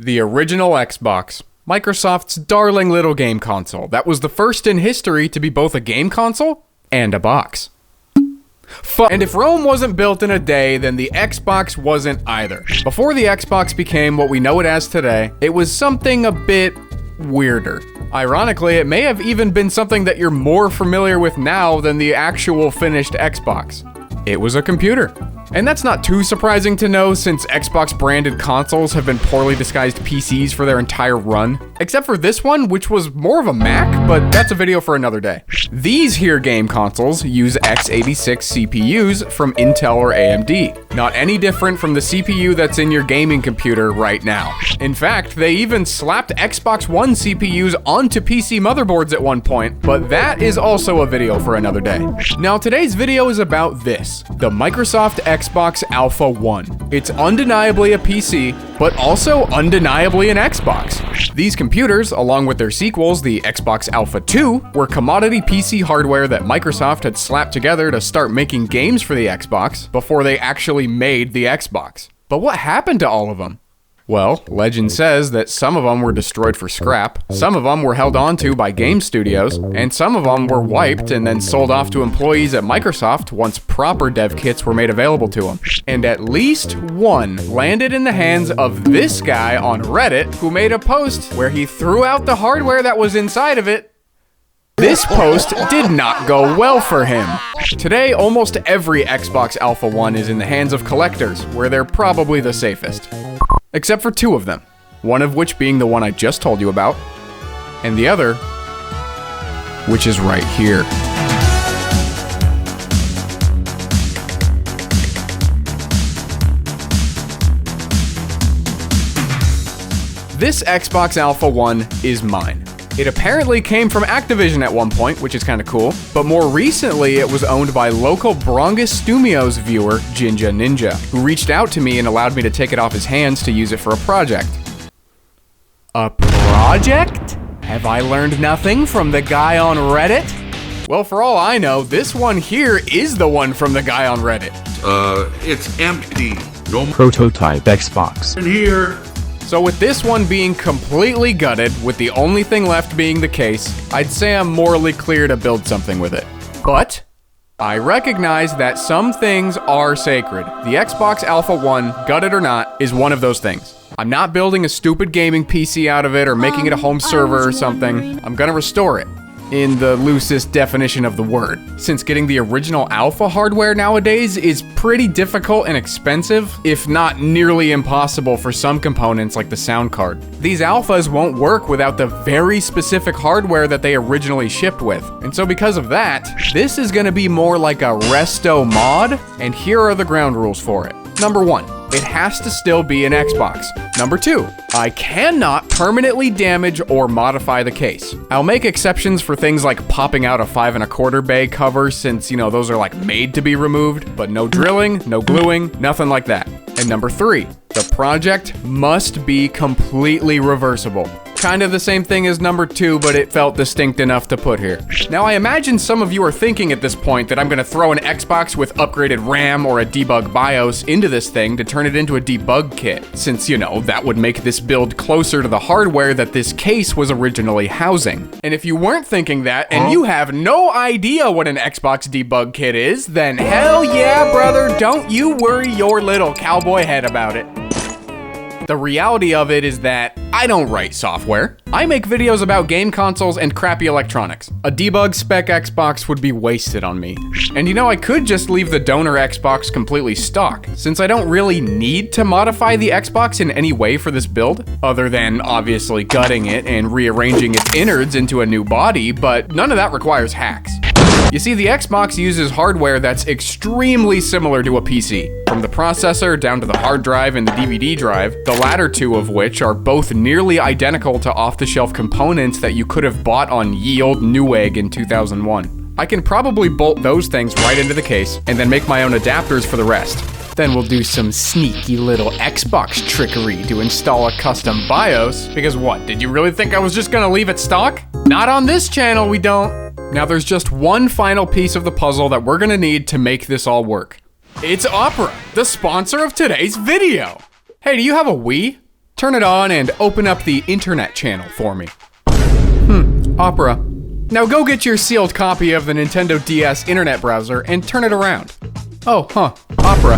The original Xbox, Microsoft's darling little game console that was the first in history to be both a game console and a box. And if Rome wasn't built in a day, then the Xbox wasn't either. Before the Xbox became what we know it as today, it was something a bit weirder. Ironically, it may have even been something that you're more familiar with now than the actual finished Xbox. It was a computer. And that's not too surprising to know since Xbox branded consoles have been poorly disguised PCs for their entire run. Except for this one, which was more of a Mac, but that's a video for another day. These here game consoles use x86 CPUs from Intel or AMD. Not any different from the CPU that's in your gaming computer right now. In fact, they even slapped Xbox One CPUs onto PC motherboards at one point, but that is also a video for another day. Now today's video is about this, the Microsoft Xbox Alpha 1. It's undeniably a PC, but also undeniably an Xbox. These computers, along with their sequels, the Xbox Alpha 2, were commodity PC hardware that Microsoft had slapped together to start making games for the Xbox before they actually made the Xbox. But what happened to all of them? Well, legend says that some of them were destroyed for scrap, some of them were held onto by game studios, and some of them were wiped and then sold off to employees at Microsoft once proper dev kits were made available to them. And at least one landed in the hands of this guy on Reddit who made a post where he threw out the hardware that was inside of it. This post did not go well for him. Today, almost every Xbox Alpha 1 is in the hands of collectors, where they're probably the safest. Except for two of them, one of which being the one I just told you about, and the other, which is right here. This Xbox Alpha 1 is mine. It apparently came from Activision at one point, which is kind of cool, but more recently it was owned by local Bringus Studios viewer Jinja Ninja, who reached out to me and allowed me to take it off his hands to use it for a project. A project? Have I learned nothing from the guy on Reddit? Well, for all I know, this one here is the one from the guy on Reddit. It's empty. No prototype Xbox. in here. So with this one being completely gutted, with the only thing left being the case, I'd say I'm morally clear to build something with it. But I recognize that some things are sacred. The Xbox Alpha 1, gutted or not, is one of those things. I'm not building a stupid gaming PC out of it or making it a home server or something. I'm gonna restore it. In the loosest definition of the word, since getting the original Alpha hardware nowadays is pretty difficult and expensive, if not nearly impossible for some components like the sound card. These Alphas won't work without the very specific hardware that they originally shipped with, and so because of that, this is gonna be more like a resto mod, and here are the ground rules for it. Number 1, it has to still be an Xbox. Number 2, I cannot permanently damage or modify the case. I'll make exceptions for things like popping out a 5 1/4 bay cover since, you know, those are like made to be removed, but no drilling, no gluing, nothing like that. And number 3, the project must be completely reversible. Kind of the same thing as number 2, but it felt distinct enough to put here. Now, I imagine some of you are thinking at this point that I'm gonna throw an Xbox with upgraded RAM or a debug BIOS into this thing to turn it into a debug kit, since, you know, that would make this build closer to the hardware that this case was originally housing. And if you weren't thinking that, and you have no idea what an Xbox debug kit is, then hell yeah, brother, don't you worry your little cowboy head about it. The reality of it is that I don't write software. I make videos about game consoles and crappy electronics. A debug spec Xbox would be wasted on me. And you know, I could just leave the donor Xbox completely stock, since I don't really need to modify the Xbox in any way for this build, other than obviously gutting it and rearranging its innards into a new body, but none of that requires hacks. You see, the Xbox uses hardware that's extremely similar to a PC. From the processor down to the hard drive and the DVD drive, the latter two of which are both nearly identical to off-the-shelf components that you could have bought on ye olde Newegg in 2001. I can probably bolt those things right into the case and then make my own adapters for the rest. Then we'll do some sneaky little Xbox trickery to install a custom BIOS, because what, did you really think I was just gonna leave it stock? Not on this channel, we don't. Now there's just one final piece of the puzzle that we're gonna need to make this all work. It's Opera, the sponsor of today's video. Hey, do you have a Wii? Turn it on and open up the internet channel for me. Opera. Now go get your sealed copy of the Nintendo DS internet browser and turn it around. Oh, Opera.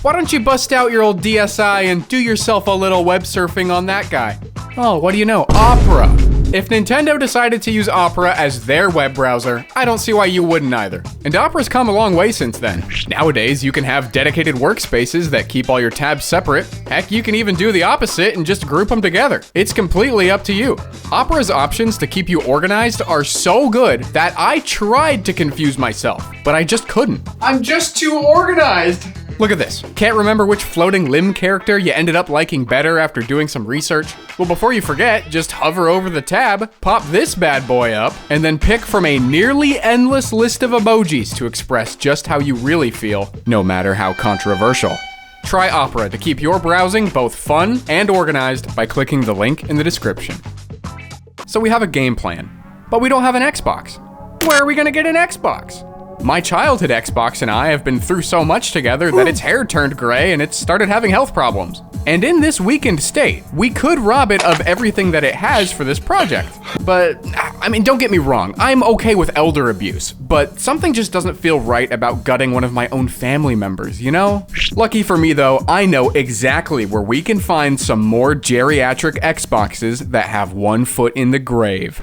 Why don't you bust out your old DSi and do yourself a little web surfing on that guy? Oh, what do you know? Opera. If Nintendo decided to use Opera as their web browser, I don't see why you wouldn't either. And Opera's come a long way since then. Nowadays, you can have dedicated workspaces that keep all your tabs separate. Heck, you can even do the opposite and just group them together. It's completely up to you. Opera's options to keep you organized are so good that I tried to confuse myself, but I just couldn't. I'm just too organized. Look at this. Can't remember which floating limb character you ended up liking better after doing some research? Well, before you forget, just hover over the tab, pop this bad boy up, and then pick from a nearly endless list of emojis to express just how you really feel, no matter how controversial. Try Opera to keep your browsing both fun and organized by clicking the link in the description. So we have a game plan, but we don't have an Xbox. Where are we gonna get an Xbox? My childhood Xbox and I have been through so much together that its hair turned gray and it started having health problems. And in this weakened state, we could rob it of everything that it has for this project. But, I mean, don't get me wrong, I'm okay with elder abuse, but something just doesn't feel right about gutting one of my own family members, you know? Lucky for me though, I know exactly where we can find some more geriatric Xboxes that have one foot in the grave.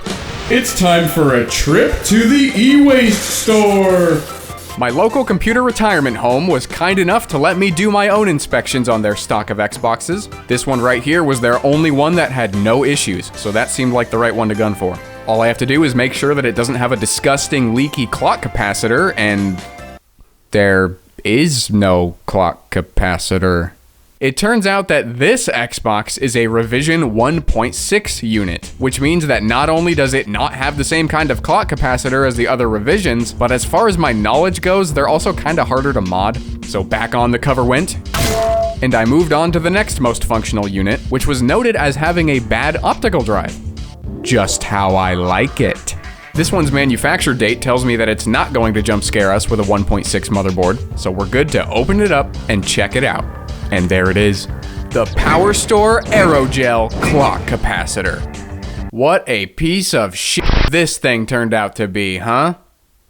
It's time for a trip to the e-waste store! My local computer retirement home was kind enough to let me do my own inspections on their stock of Xboxes. This one right here was their only one that had no issues, so that seemed like the right one to gun for. All I have to do is make sure that it doesn't have a disgusting leaky clock capacitor, and there is no clock capacitor. It turns out that this Xbox is a revision 1.6 unit, which means that not only does it not have the same kind of clock capacitor as the other revisions, but as far as my knowledge goes, they're also kinda harder to mod. So back on the cover went, and I moved on to the next most functional unit, which was noted as having a bad optical drive. Just how I like it. This one's manufacture date tells me that it's not going to jump scare us with a 1.6 motherboard, so we're good to open it up and check it out. And there it is, the Power Store Aerogel Clock Capacitor. What a piece of shit this thing turned out to be, huh?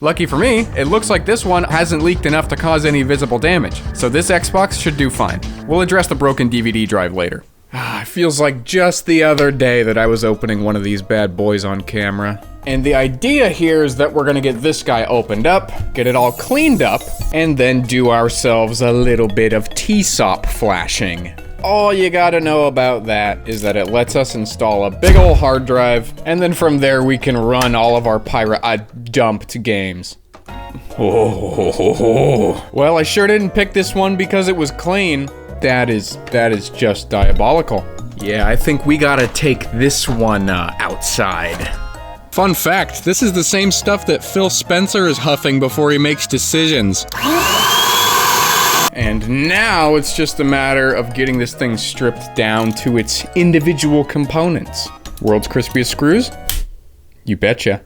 Lucky for me, it looks like this one hasn't leaked enough to cause any visible damage, so this Xbox should do fine. We'll address the broken DVD drive later. It feels like just the other day that I was opening one of these bad boys on camera. And the idea here is that we're gonna get this guy opened up, get it all cleaned up, and then do ourselves a little bit of TSOP flashing. All you gotta know about that is that it lets us install a big ol' hard drive, and then from there we can run all of our dumped games. Oh. Well, I sure didn't pick this one because it was clean. That is just diabolical. Yeah, I think we gotta take this one outside. Fun fact, this is the same stuff that Phil Spencer is huffing before he makes decisions. And now it's just a matter of getting this thing stripped down to its individual components. World's crispiest screws? You betcha.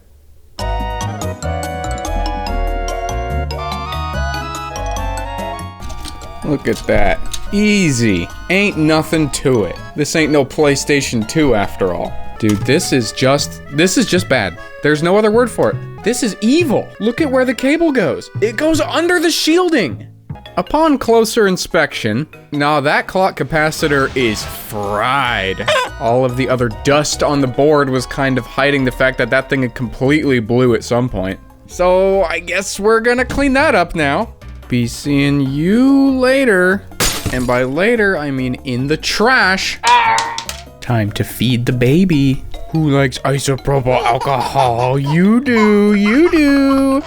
Look at that. Easy. Ain't nothing to it. This ain't no PlayStation 2 after all. Dude, this is just bad. There's no other word for it. This is evil. Look at where the cable goes. It goes under the shielding. Upon closer inspection, now that clock capacitor is fried. All of the other dust on the board was kind of hiding the fact that that thing had completely blew at some point. So I guess we're gonna clean that up now. Be seeing you later. And by later, I mean in the trash. Time to feed the baby. Who likes isopropyl alcohol? You do, you do.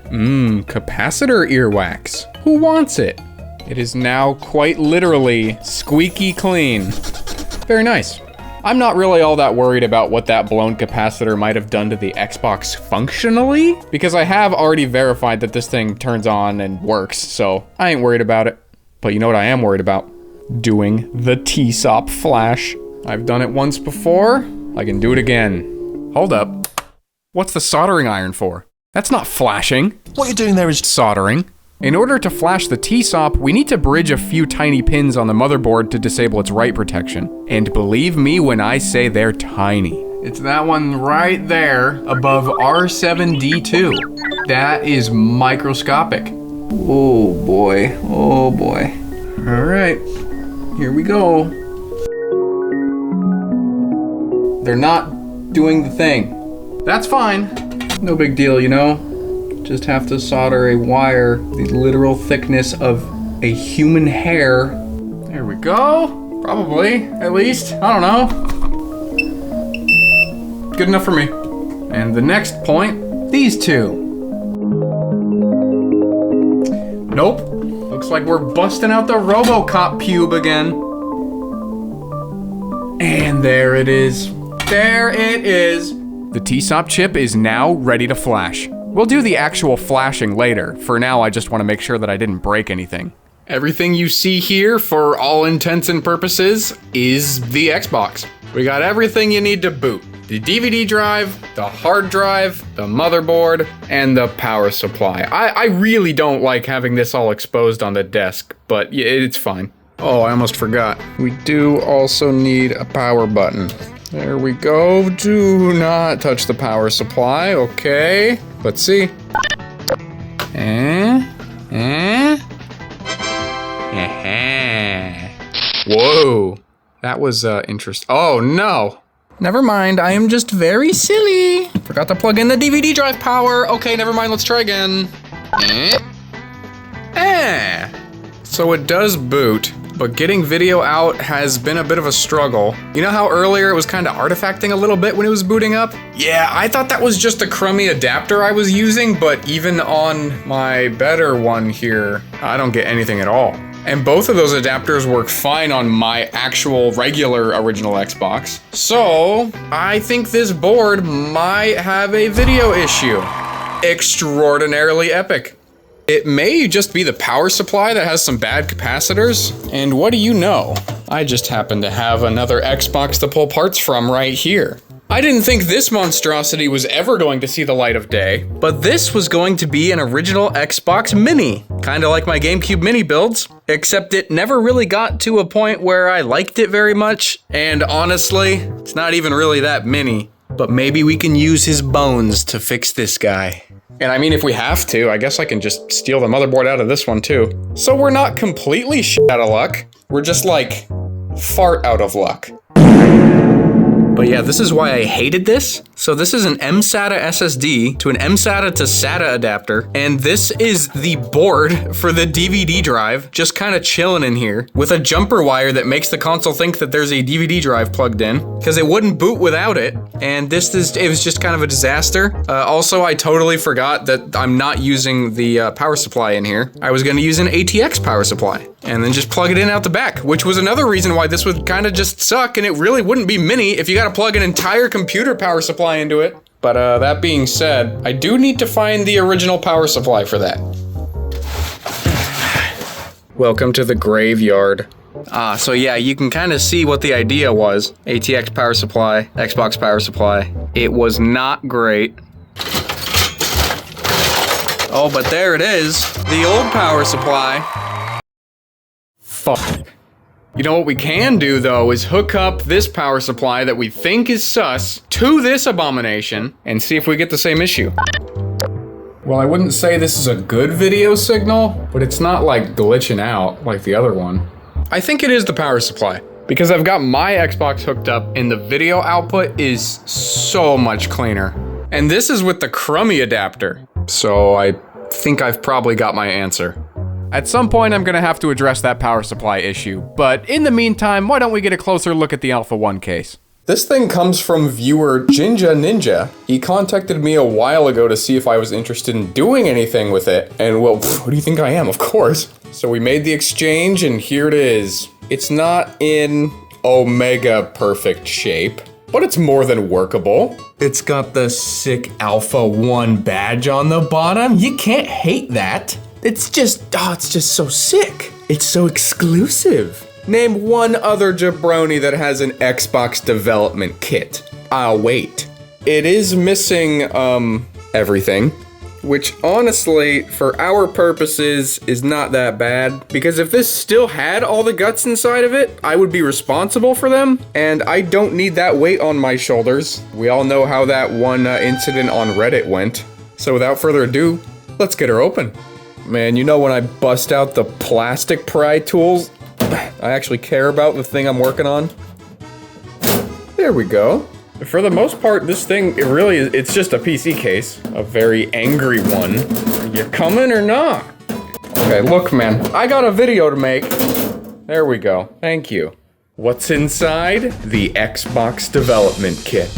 Capacitor earwax. Who wants it? It is now quite literally squeaky clean. Very nice. I'm not really all that worried about what that blown capacitor might have done to the Xbox functionally, because I have already verified that this thing turns on and works, so I ain't worried about it. But you know what I am worried about? Doing the TSOP flash. I've done it once before, I can do it again. Hold up. What's the soldering iron for? That's not flashing. What you're doing there is Soldering. In order to flash the T-SOP, we need to bridge a few tiny pins on the motherboard to disable its write protection. And believe me when I say they're tiny. It's that one right there above R7D2. That is microscopic. Oh boy, oh boy. All right, here we go. They're not doing the thing. That's fine. No big deal, you know? Just have to solder a wire the literal thickness of a human hair. There we go. Probably, at least. I don't know. Good enough for me. And the next point, these two. Nope. Looks like we're busting out the RoboCop pube again. And there it is. There it is. The T-SOP chip is now ready to flash. We'll do the actual flashing later. For now, I just want to make sure that I didn't break anything. Everything you see here, for all intents and purposes, is the Xbox. We got everything you need to boot. The DVD drive, the hard drive, the motherboard, and the power supply. I really don't like having this all exposed on the desk, but yeah, it's fine. Oh, I almost forgot. We do also need a power button. There we go. Do not touch the power supply. Okay. Let's see. Whoa. That was interesting. Oh, no. Never mind. I am just very silly. Forgot to plug in the DVD drive power. Okay, never mind. Let's try again. So it does boot, but getting video out has been a bit of a struggle. You know how earlier it was kind of artifacting a little bit when it was booting up? Yeah, I thought that was just a crummy adapter I was using, but even on my better one here, I don't get anything at all. And both of those adapters work fine on my actual regular original Xbox. So, I think this board might have a video issue. Extraordinarily epic. It may just be the power supply that has some bad capacitors. And what do you know? I just happen to have another Xbox to pull parts from right here. I didn't think this monstrosity was ever going to see the light of day, but this was going to be an original Xbox Mini. Kinda like my GameCube Mini builds, except it never really got to a point where I liked it very much. And honestly, it's not even really that mini. But maybe we can use his bones to fix this guy. And I mean, if we have to, I guess I can just steal the motherboard out of this one too. So we're not completely shit out of luck. We're just like, fart out of luck. But yeah, this is why I hated this. So this is an mSATA SSD to an mSATA to SATA adapter. And this is the board for the DVD drive, just kind of chilling in here with a jumper wire that makes the console think that there's a DVD drive plugged in because it wouldn't boot without it. And it was just kind of a disaster. Also, I totally forgot that I'm not using the power supply in here. I was gonna use an ATX power supply and then just plug it in out the back, which was another reason why this would kind of just suck and it really wouldn't be mini if you got to plug an entire computer power supply into it. But that being said, I do need to find the original power supply for that. Welcome to the graveyard. So yeah, you can kind of see what the idea was. ATX power supply, Xbox power supply. It was not great. Oh, but there it is. The old power supply. Fuck. You know what we can do though is hook up this power supply that we think is sus to this abomination and see if we get the same issue. Well, I wouldn't say this is a good video signal, but it's not like glitching out like the other one. I think it is the power supply because I've got my Xbox hooked up and the video output is so much cleaner. And this is with the crummy adapter. So I think I've probably got my answer. At some point, I'm gonna have to address that power supply issue, but in the meantime, why don't we get a closer look at the Alpha 1 case? This thing comes from viewer Jinja Ninja. He contacted me a while ago to see if I was interested in doing anything with it, and well, what do you think I am, of course. So we made the exchange, and here it is. It's not in Omega perfect shape, but it's more than workable. It's got the sick Alpha 1 badge on the bottom. You can't hate that. It's just so sick. It's so exclusive. Name one other jabroni that has an Xbox development kit. I'll wait. It is missing, everything. which honestly, for our purposes, is not that bad. Because if this still had all the guts inside of it, I would be responsible for them, and I don't need that weight on my shoulders. We all know how that one incident on Reddit went. So without further ado, let's get her open. Man, you know when I bust out the plastic pry tools, I actually care about the thing I'm working on? There we go. For the most part, this thing, it's just a PC case. A very angry one. Are you coming or not? Okay, look, man. I got a video to make. There we go. Thank you. What's inside? The Xbox development kit.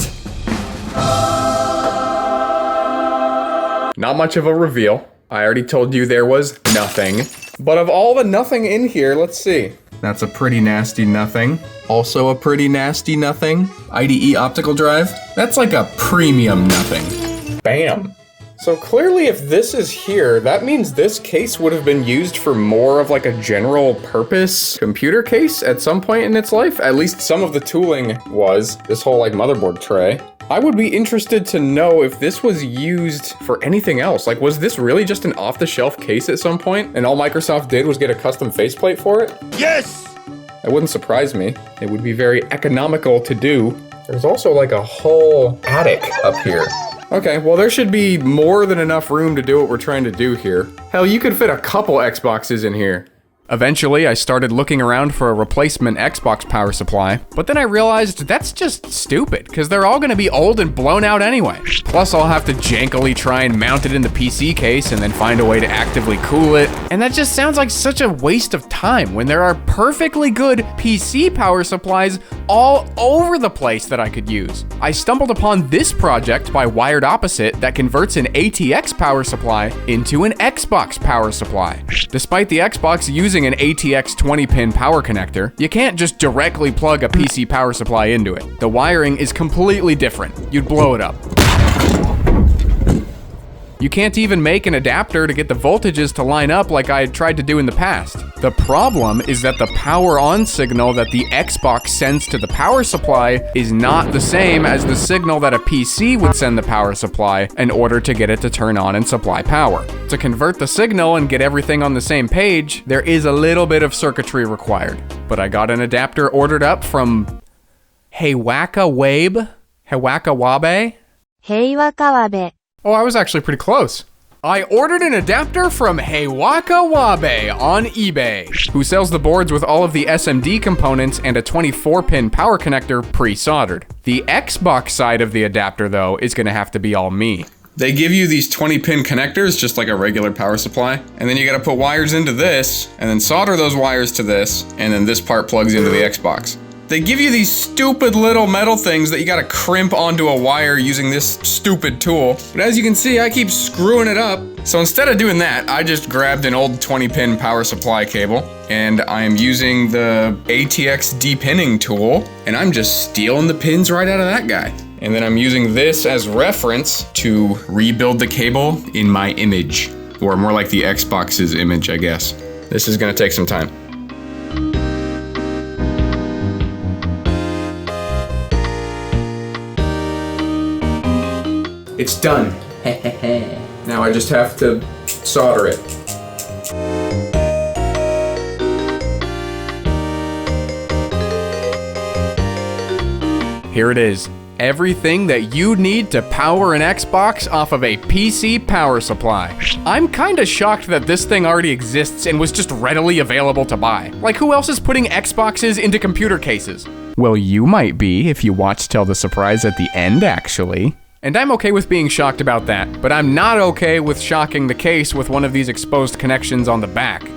Not much of a reveal. I already told you there was nothing. But of all the nothing in here, let's see. That's a pretty nasty nothing. Also a pretty nasty nothing. IDE optical drive. That's like a premium nothing. Bam. So clearly if this is here, that means this case would have been used for more of like a general purpose computer case at some point in its life. At least some of the tooling was. This whole like motherboard tray. I would be interested to know if this was used for anything else. Like, was this really just an off-the-shelf case at some point, and all Microsoft did was get a custom faceplate for it? Yes! That wouldn't surprise me. It would be very economical to do. There's also like a whole attic up here. Okay, well there should be more than enough room to do what we're trying to do here. Hell, you could fit a couple Xboxes in here. Eventually, I started looking around for a replacement Xbox power supply, but then I realized that's just stupid, because they're all gonna be old and blown out anyway. Plus, I'll have to jankily try and mount it in the PC case and then find a way to actively cool it, and that just sounds like such a waste of time when there are perfectly good PC power supplies all over the place that I could use. I stumbled upon this project by Wired Opposite that converts an ATX power supply into an Xbox power supply. Despite the Xbox using an ATX 20-pin power connector, you can't just directly plug a PC power supply into it. The wiring is completely different. You'd blow it up. You can't even make an adapter to get the voltages to line up like I had tried to do in the past. The problem is that the power on signal that the Xbox sends to the power supply is not the same as the signal that a PC would send the power supply in order to get it to turn on and supply power. To convert the signal and get everything on the same page, there is a little bit of circuitry required. But I got an adapter ordered up from Heiwaka Wabe? Oh, I was actually pretty close. I ordered an adapter from Heiwaka Wabe on eBay, who sells the boards with all of the SMD components and a 24-pin power connector pre-soldered. The Xbox side of the adapter, though, is gonna have to be all me. They give you these 20-pin connectors, just like a regular power supply, and then you gotta put wires into this, and then solder those wires to this, and then this part plugs into the Xbox. They give you these stupid little metal things that you gotta crimp onto a wire using this stupid tool. But as you can see, I keep screwing it up. So instead of doing that, I just grabbed an old 20-pin power supply cable, and I'm using the ATX depinning tool, and I'm just stealing the pins right out of that guy. And then I'm using this as reference to rebuild the cable in my image, or more like the Xbox's image, I guess. This is gonna take some time. It's done. Now I just have to solder it. Here it is. Everything that you need to power an Xbox off of a PC power supply. I'm kinda shocked that this thing already exists and was just readily available to buy. Like, who else is putting Xboxes into computer cases? Well, you might be if you watch till the surprise at the end, actually. And I'm okay with being shocked about that, but I'm not okay with shocking the case with one of these exposed connections on the back.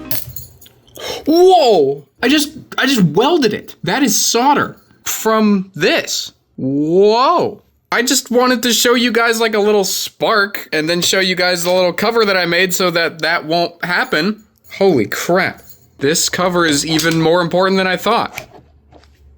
Whoa! I just welded it. That is solder from this. Whoa! I just wanted to show you guys like a little spark and then show you guys the little cover that I made so that won't happen. Holy crap. This cover is even more important than I thought.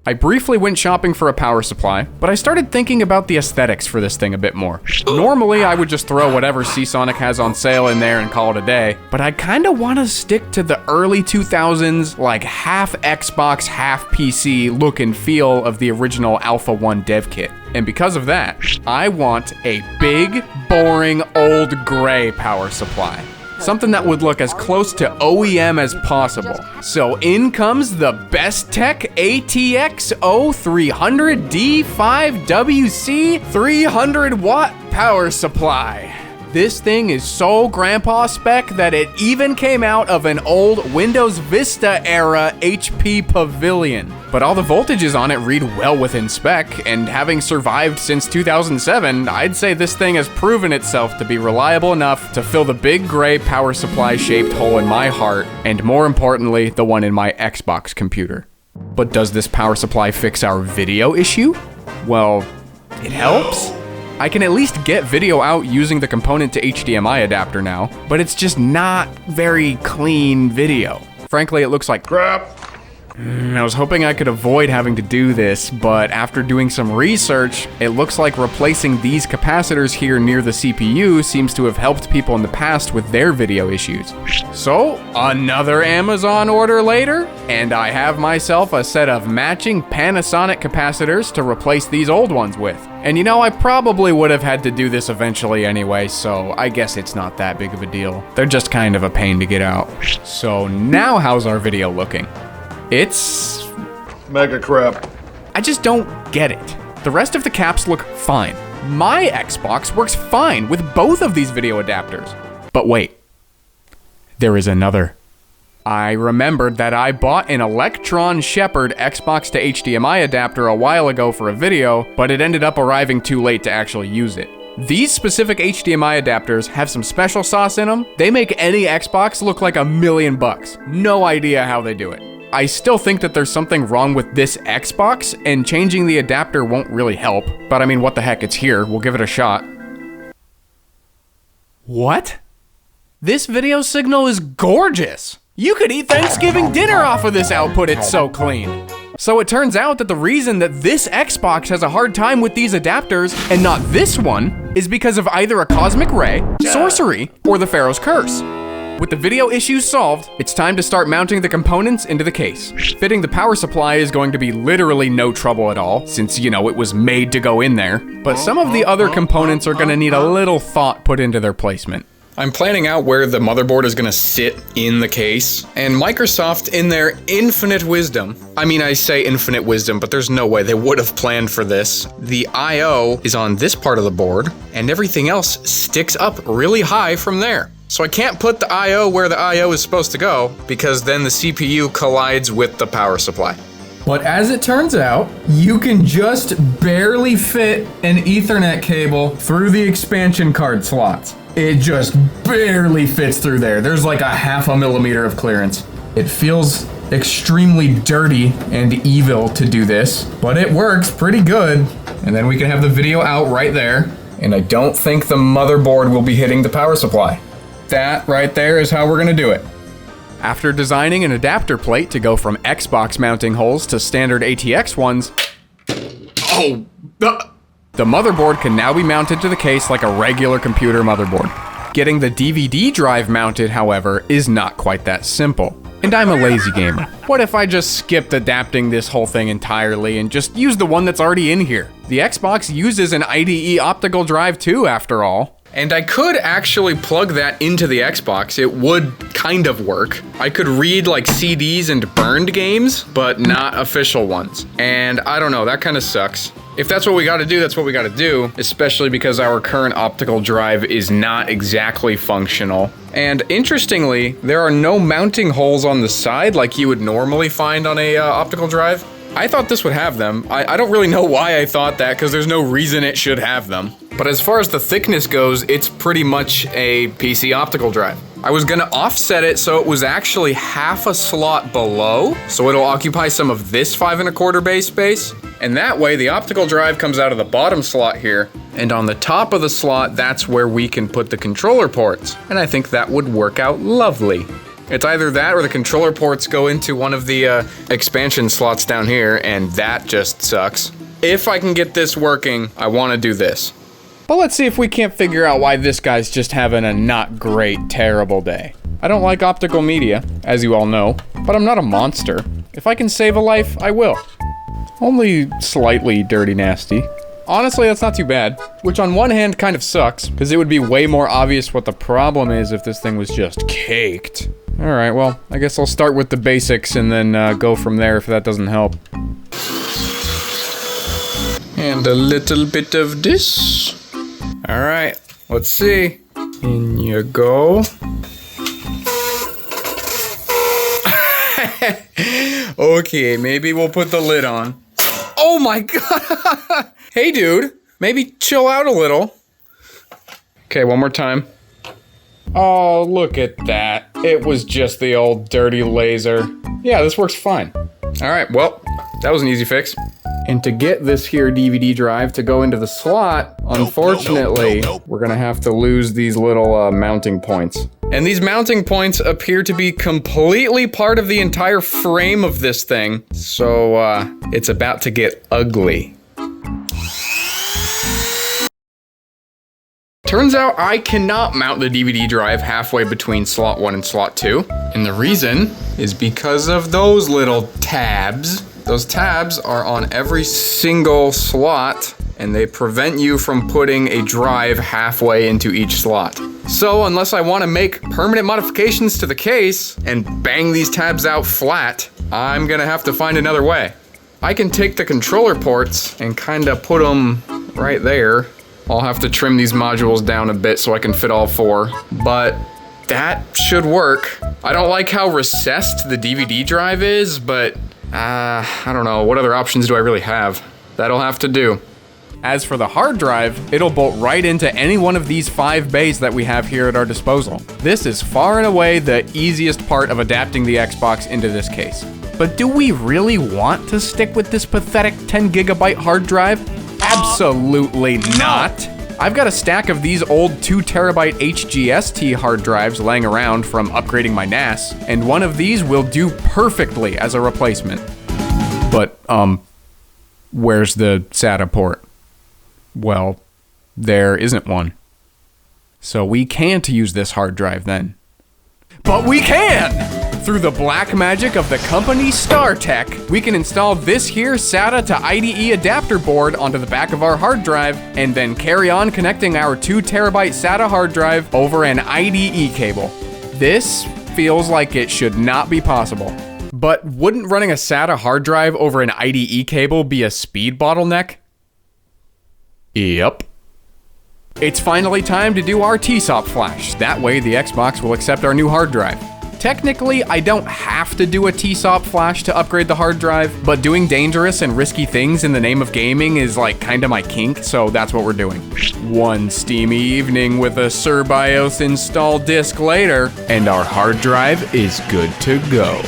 I briefly went shopping for a power supply, but I started thinking about the aesthetics for this thing a bit more. Normally, I would just throw whatever Seasonic has on sale in there and call it a day, but I kinda wanna stick to the early 2000s, like half Xbox, half PC look and feel of the original Alpha 1 dev kit. And because of that, I want a big, boring, old gray power supply. Something that would look as close to OEM as possible. So in comes the Best Tech ATX 0300 D5WC 300 watt power supply. This thing is so grandpa spec that it even came out of an old Windows Vista era HP Pavilion. But all the voltages on it read well within spec, and having survived since 2007, I'd say this thing has proven itself to be reliable enough to fill the big gray power supply shaped hole in my heart, and more importantly, the one in my Xbox computer. But does this power supply fix our video issue? Well, it helps. I can at least get video out using the component to HDMI adapter now, but it's just not very clean video. Frankly, it looks like crap. I was hoping I could avoid having to do this, but after doing some research, it looks like replacing these capacitors here near the CPU seems to have helped people in the past with their video issues. So, another Amazon order later, and I have myself a set of matching Panasonic capacitors to replace these old ones with. And you know, I probably would have had to do this eventually anyway, so I guess it's not that big of a deal. They're just kind of a pain to get out. So now how's our video looking? It's Mega crap. I just don't get it. The rest of the caps look fine. My Xbox works fine with both of these video adapters. But wait, there is another. I remembered that I bought an Electron Shepherd Xbox to HDMI adapter a while ago for a video, but it ended up arriving too late to actually use it. These specific HDMI adapters have some special sauce in them. They make any Xbox look like $1,000,000. No idea how they do it. I still think that there's something wrong with this Xbox, and changing the adapter won't really help. But I mean, what the heck, it's here. We'll give it a shot. What? This video signal is gorgeous. You could eat Thanksgiving dinner off of this output, it's so clean. So it turns out that the reason that this Xbox has a hard time with these adapters and not this one is because of either a cosmic ray, sorcery, or the Pharaoh's curse. With the video issues solved, it's time to start mounting the components into the case. Fitting the power supply is going to be literally no trouble at all, since, you know, it was made to go in there. But some of the other components are gonna need a little thought put into their placement. I'm planning out where the motherboard is gonna sit in the case, and Microsoft, in their infinite wisdom, I mean, I say infinite wisdom, but there's no way they would have planned for this. The I/O is on this part of the board, and everything else sticks up really high from there. So I can't put the I/O where the I/O is supposed to go, because then the CPU collides with the power supply. But as it turns out, you can just barely fit an Ethernet cable through the expansion card slots. It just barely fits through there. There's like a 0.5 millimeter of clearance. It feels extremely dirty and evil to do this, but it works pretty good. And then we can have the video out right there. And I don't think the motherboard will be hitting the power supply. That right there is how we're gonna do it. After designing an adapter plate to go from Xbox mounting holes to standard ATX ones, the motherboard can now be mounted to the case like a regular computer motherboard. Getting the DVD drive mounted, however, is not quite that simple. And I'm a lazy gamer. What if I just skipped adapting this whole thing entirely and just used the one that's already in here? The Xbox uses an IDE optical drive too, after all. And I could actually plug that into the Xbox. It would kind of work. I could read like CDs and burned games, but not official ones. And I don't know, that kind of sucks. If that's what we gotta do, that's what we gotta do, especially because our current optical drive is not exactly functional. And interestingly, there are no mounting holes on the side like you would normally find on a optical drive. I thought this would have them. I don't really know why I thought that, because there's no reason it should have them. But as far as the thickness goes, it's pretty much a PC optical drive. I was gonna offset it so it was actually half a slot below, so it'll occupy some of this 5 1/4 base space. And that way the optical drive comes out of the bottom slot here, and on the top of the slot, that's where we can put the controller ports. And I think that would work out lovely. It's either that or the controller ports go into one of the expansion slots down here, and that just sucks. If I can get this working, I want to do this. But let's see if we can't figure out why this guy's just having a not great, terrible day. I don't like optical media, as you all know, but I'm not a monster. If I can save a life, I will. Only slightly dirty nasty. Honestly, that's not too bad, which on one hand kind of sucks, because it would be way more obvious what the problem is if this thing was just caked. Alright, well, I guess I'll start with the basics and then go from there if that doesn't help. And a little bit of this. Alright, let's see. In you go. Okay, maybe we'll put the lid on. Oh my god! Hey dude, maybe chill out a little. Okay, one more time. Oh, look at that. It was just the old dirty laser. Yeah, this works fine. Alright, well, that was an easy fix. And to get this here DVD drive to go into the slot, unfortunately, we're gonna have to lose these little mounting points. And these mounting points appear to be completely part of the entire frame of this thing. So, it's about to get ugly. Turns out I cannot mount the DVD drive halfway between slot 1 and slot 2. And the reason is because of those little tabs. Those tabs are on every single slot, and they prevent you from putting a drive halfway into each slot. So unless I want to make permanent modifications to the case and bang these tabs out flat, I'm gonna have to find another way. I can take the controller ports and kinda put them right there. I'll have to trim these modules down a bit so I can fit all 4, but that should work. I don't like how recessed the DVD drive is, but I don't know, what other options do I really have? That'll have to do. As for the hard drive, it'll bolt right into any one of these 5 bays that we have here at our disposal. This is far and away the easiest part of adapting the Xbox into this case. But do we really want to stick with this pathetic 10 gigabyte hard drive? Absolutely not. I've got a stack of these old 2 terabyte HGST hard drives laying around from upgrading my NAS, and one of these will do perfectly as a replacement. But, where's the SATA port? Well, there isn't one. So we can't use this hard drive then. But we can! Through the black magic of the company StarTech, we can install this here SATA to IDE adapter board onto the back of our hard drive, and then carry on connecting our 2 terabyte SATA hard drive over an IDE cable. This feels like it should not be possible. But wouldn't running a SATA hard drive over an IDE cable be a speed bottleneck? Yep. It's finally time to do our TSOP flash. That way the Xbox will accept our new hard drive. Technically, I don't have to do a TSOP flash to upgrade the hard drive, but doing dangerous and risky things in the name of gaming is like kinda my kink, so that's what we're doing. One steamy evening with a SurBIOS installed disk later, and our hard drive is good to go.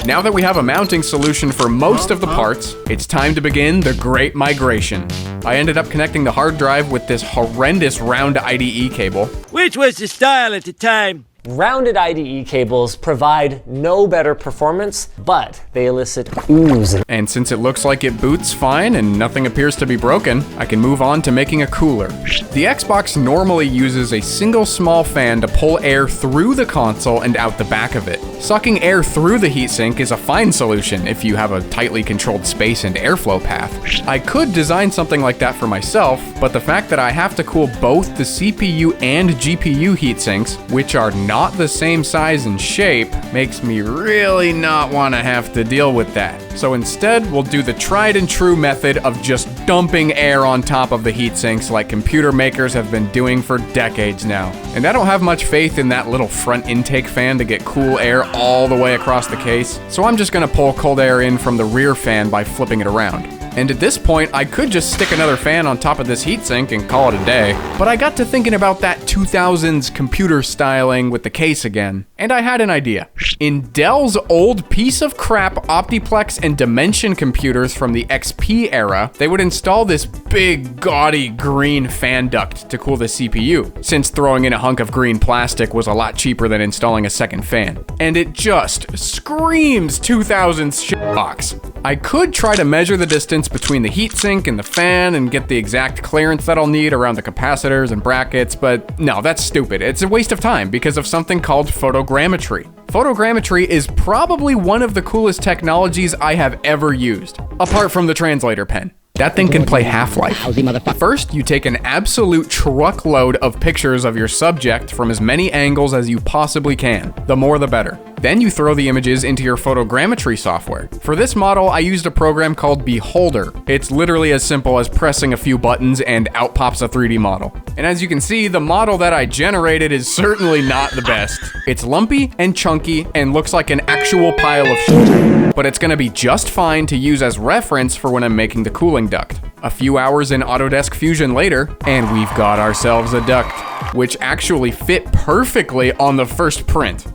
Now that we have a mounting solution for most of the parts, it's time to begin the great migration. I ended up connecting the hard drive with this horrendous round IDE cable. Which was the style at the time. Rounded IDE cables provide no better performance, but they elicit ooze. And since it looks like it boots fine and nothing appears to be broken, I can move on to making a cooler. The Xbox normally uses a single small fan to pull air through the console and out the back of it. Sucking air through the heatsink is a fine solution if you have a tightly controlled space and airflow path. I could design something like that for myself, but the fact that I have to cool both the CPU and GPU heatsinks, which are not the same size and shape, makes me really not want to have to deal with that. So instead, we'll do the tried and true method of just dumping air on top of the heatsinks like computer makers have been doing for decades now. And I don't have much faith in that little front intake fan to get cool air all the way across the case, so I'm just gonna pull cold air in from the rear fan by flipping it around. And at this point, I could just stick another fan on top of this heatsink and call it a day. But I got to thinking about that 2000s computer styling with the case again, and I had an idea. In Dell's old piece of crap Optiplex and Dimension computers from the XP era, they would install this big, gaudy green fan duct to cool the CPU, since throwing in a hunk of green plastic was a lot cheaper than installing a second fan. And it just screams 2000s shitbox. I could try to measure the distance between the heatsink and the fan and get the exact clearance that I'll need around the capacitors and brackets, but no, that's stupid. It's a waste of time because of something called photogrammetry. Photogrammetry is probably one of the coolest technologies I have ever used, apart from the translator pen. That thing can play Half-Life. First, you take an absolute truckload of pictures of your subject from as many angles as you possibly can. The more the better. Then you throw the images into your photogrammetry software. For this model, I used a program called Beholder. It's literally as simple as pressing a few buttons and out pops a 3D model. And as you can see, the model that I generated is certainly not the best. It's lumpy and chunky and looks like an actual pile of shit. But it's gonna be just fine to use as reference for when I'm making the cooling duct. A few hours in Autodesk Fusion later, and we've got ourselves a duct, which actually fit perfectly on the first print.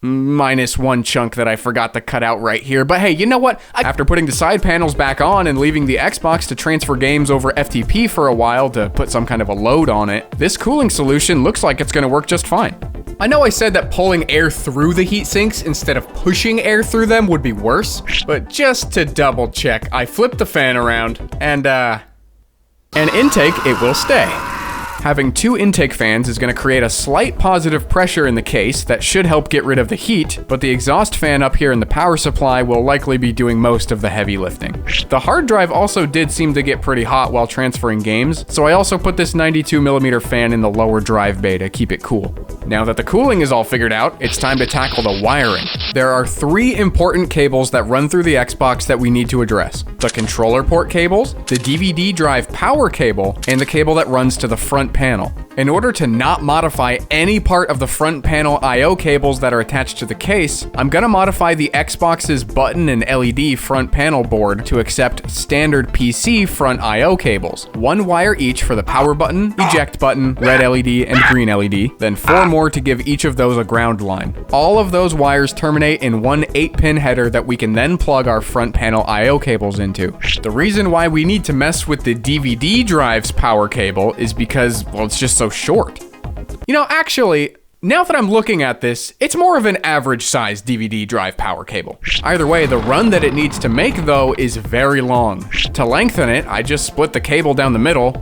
Minus one chunk that I forgot to cut out right here, but hey, you know what? After putting the side panels back on and leaving the Xbox to transfer games over FTP for a while to put some kind of a load on it, this cooling solution looks like it's gonna work just fine. I know I said that pulling air through the heat sinks instead of pushing air through them would be worse, but just to double check, I flipped the fan around and intake, it will stay. Having two intake fans is going to create a slight positive pressure in the case that should help get rid of the heat, but the exhaust fan up here in the power supply will likely be doing most of the heavy lifting. The hard drive also did seem to get pretty hot while transferring games, so I also put this 92mm fan in the lower drive bay to keep it cool. Now that the cooling is all figured out, it's time to tackle the wiring. There are three important cables that run through the Xbox that we need to address: the controller port cables, the DVD drive power cable, and the cable that runs to the front panel. In order to not modify any part of the front panel I/O cables that are attached to the case, I'm gonna modify the Xbox's button and LED front panel board to accept standard PC front I/O cables. One wire each for the power button, eject button, red LED, and green LED, then four more to give each of those a ground line. All of those wires terminate in one 8-pin header that we can then plug our front panel I/O cables into. The reason why we need to mess with the DVD drive's power cable is because, well, it's just so short. You know, actually, now that I'm looking at this, it's more of an average size DVD drive power cable. Either way, the run that it needs to make, though, is very long. To lengthen it, I just split the cable down the middle,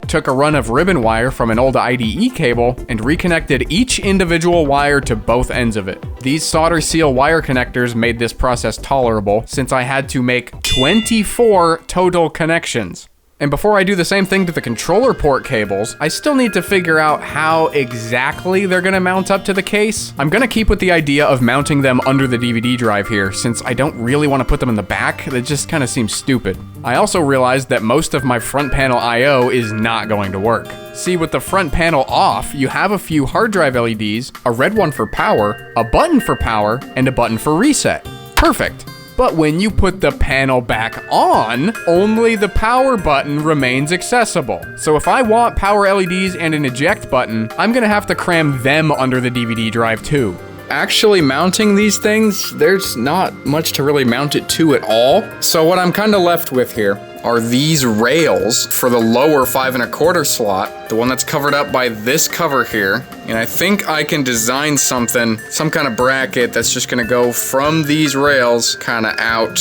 took a run of ribbon wire from an old IDE cable, and reconnected each individual wire to both ends of it. These solder seal wire connectors made this process tolerable, since I had to make 24 total connections. And before I do the same thing to the controller port cables, I still need to figure out how exactly they're gonna mount up to the case. I'm gonna keep with the idea of mounting them under the DVD drive here, since I don't really want to put them in the back. That just kind of seems stupid. I also realized that most of my front panel I/O is not going to work. See, with the front panel off, you have a few hard drive LEDs, a red one for power, a button for power, and a button for reset. Perfect. But when you put the panel back on, only the power button remains accessible. So if I want power LEDs and an eject button, I'm gonna have to cram them under the DVD drive too. Actually mounting these things, there's not much to really mount it to at all. So what I'm kind of left with here are these rails for the lower 5 1/4 slot, the one that's covered up by this cover here. And I think I can design something, some kind of bracket that's just gonna go from these rails kind of out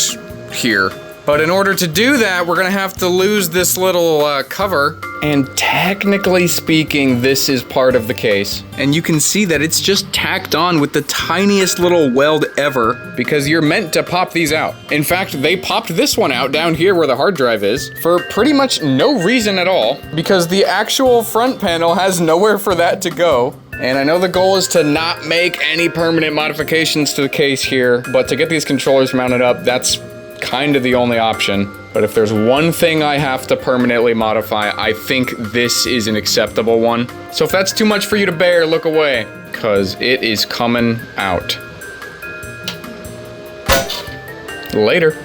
here. But in order to do that, we're gonna have to lose this little cover. And technically speaking, this is part of the case. And you can see that it's just tacked on with the tiniest little weld ever, because you're meant to pop these out. In fact, they popped this one out down here where the hard drive is for pretty much no reason at all, because the actual front panel has nowhere for that to go. And I know the goal is to not make any permanent modifications to the case here, but to get these controllers mounted up, that's kind of the only option. But if there's one thing I have to permanently modify, I think this is an acceptable one. So if that's too much for you to bear, look away, because it is coming out. Later.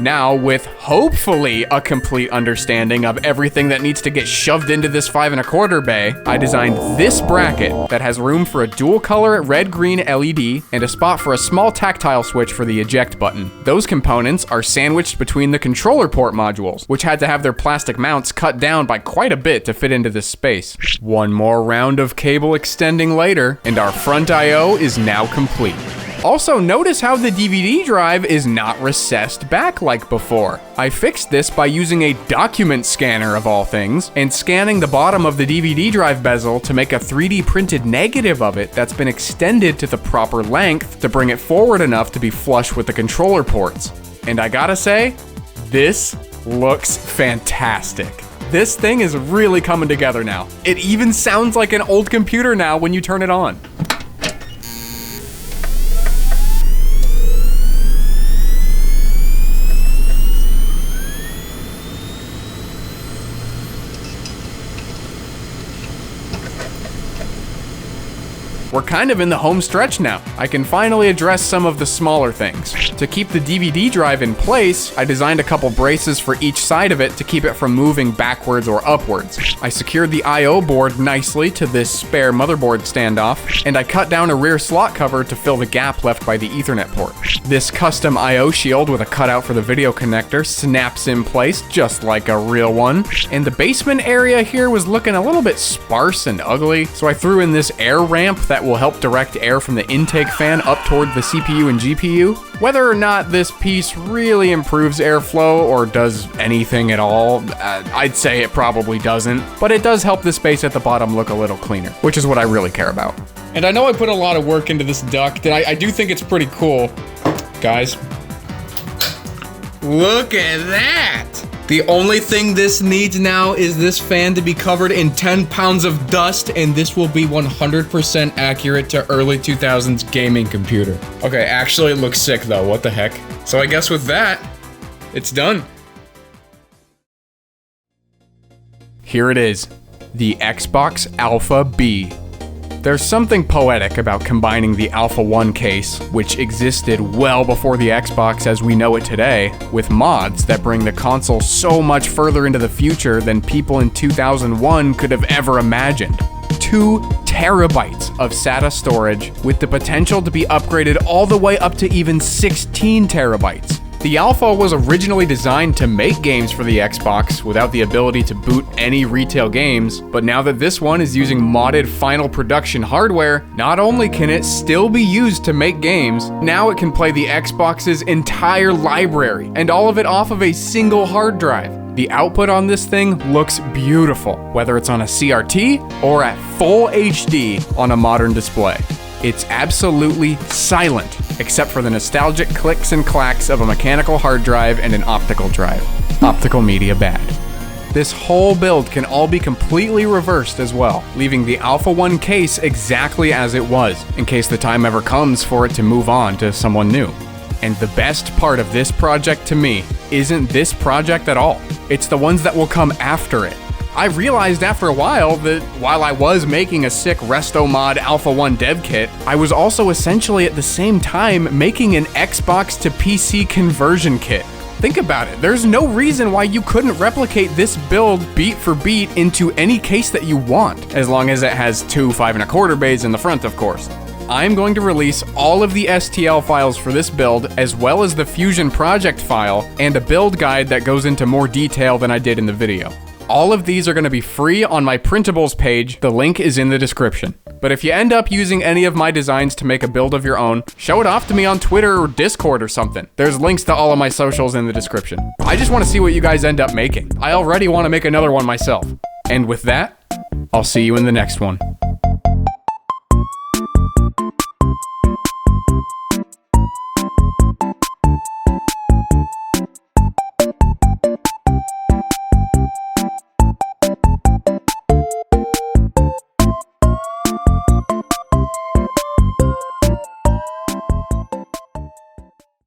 Now, with hopefully a complete understanding of everything that needs to get shoved into this 5 1/4 bay, I designed this bracket that has room for a dual color red-green LED and a spot for a small tactile switch for the eject button. Those components are sandwiched between the controller port modules, which had to have their plastic mounts cut down by quite a bit to fit into this space. One more round of cable extending later, and our front I/O is now complete. Also, notice how the DVD drive is not recessed back like before. I fixed this by using a document scanner of all things, and scanning the bottom of the DVD drive bezel to make a 3D printed negative of it that's been extended to the proper length to bring it forward enough to be flush with the controller ports. And I gotta say, this looks fantastic. This thing is really coming together now. It even sounds like an old computer now when you turn it on. We're kind of in the home stretch now. I can finally address some of the smaller things. To keep the DVD drive in place, I designed a couple braces for each side of it to keep it from moving backwards or upwards. I secured the I/O board nicely to this spare motherboard standoff, and I cut down a rear slot cover to fill the gap left by the Ethernet port. This custom I/O shield with a cutout for the video connector snaps in place just like a real one. And the basement area here was looking a little bit sparse and ugly, so I threw in this air ramp that will help direct air from the intake fan up toward the CPU and GPU. Whether or not this piece really improves airflow or does anything at all, I'd say it probably doesn't, but it does help the space at the bottom look a little cleaner, which is what I really care about. And I know I put a lot of work into this duct, and I do think it's pretty cool. Guys, look at that! The only thing this needs now is this fan to be covered in 10 pounds of dust, and this will be 100% accurate to early 2000s gaming computer. Okay, actually it looks sick though, what the heck? So I guess with that, it's done. Here it is, the Xbox Alpha B. There's something poetic about combining the Alpha 1 case, which existed well before the Xbox as we know it today, with mods that bring the console so much further into the future than people in 2001 could have ever imagined. 2 terabytes of SATA storage with the potential to be upgraded all the way up to even 16 terabytes. The Alpha was originally designed to make games for the Xbox without the ability to boot any retail games, but now that this one is using modded final production hardware, not only can it still be used to make games, now it can play the Xbox's entire library, and all of it off of a single hard drive. The output on this thing looks beautiful, whether it's on a CRT or at full HD on a modern display. It's absolutely silent, except for the nostalgic clicks and clacks of a mechanical hard drive and an optical drive. Optical media bad. This whole build can all be completely reversed as well, leaving the Alpha 1 case exactly as it was, in case the time ever comes for it to move on to someone new. And the best part of this project to me isn't this project at all. It's the ones that will come after it. I realized after a while that while I was making a sick Resto Mod Alpha 1 dev kit, I was also essentially at the same time making an Xbox to PC conversion kit. Think about it, there's no reason why you couldn't replicate this build beat for beat into any case that you want, as long as it has 2 5 1/4 bays in the front, of course. I'm going to release all of the STL files for this build, as well as the Fusion project file, and a build guide that goes into more detail than I did in the video. All of these are going to be free on my printables page. The link is in the description. But if you end up using any of my designs to make a build of your own, show it off to me on Twitter or Discord or something. There's links to all of my socials in the description. I just want to see what you guys end up making. I already want to make another one myself. And with that, I'll see you in the next one.